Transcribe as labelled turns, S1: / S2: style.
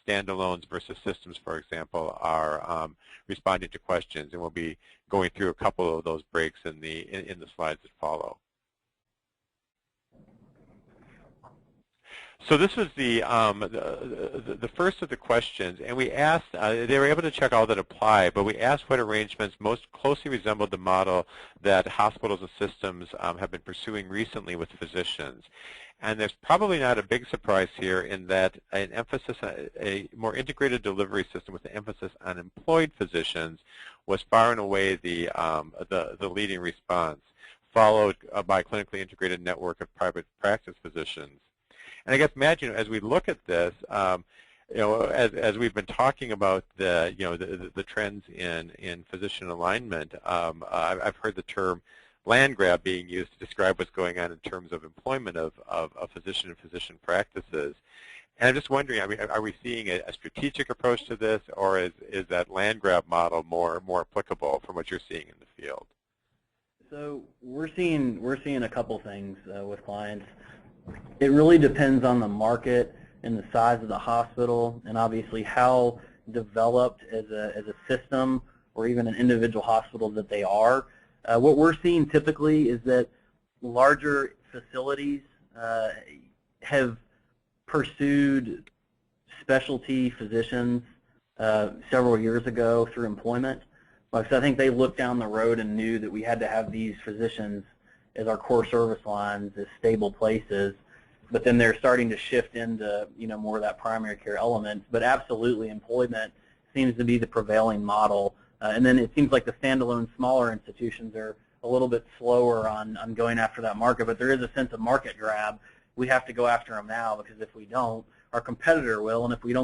S1: standalones versus systems, for example, are responding to questions, and we'll be going through a couple of those breaks in the slides that follow. So this was the first of the questions, and we asked, they were able to check all that apply, but we asked what arrangements most closely resembled the model that hospitals and systems have been pursuing recently with physicians. And there's probably not a big surprise here in that an emphasis on a more integrated delivery system with an emphasis on employed physicians was far and away the leading response, followed by a clinically integrated network of private practice physicians. And I guess, Matt, as we look at this, as we've been talking about the trends in physician alignment, I've heard the term land grab being used to describe what's going on in terms of employment of physician and physician practices. And I'm just wondering, are we seeing a strategic approach to this, or is that land grab model more applicable from what you're seeing in the field?
S2: So we're seeing a couple things with clients. It really depends on the market and the size of the hospital, and obviously how developed as a system or even an individual hospital that they are. What we're seeing typically is that larger facilities have pursued specialty physicians several years ago through employment. Because I think they looked down the road and knew that we had to have these physicians as our core service lines, as stable places. But then they're starting to shift into more of that primary care element. But absolutely, employment seems to be the prevailing model. And then it seems like the standalone smaller institutions are a little bit slower on going after that market. But there is a sense of market grab. We have to go after them now, because if we don't, our competitor will. And if we don't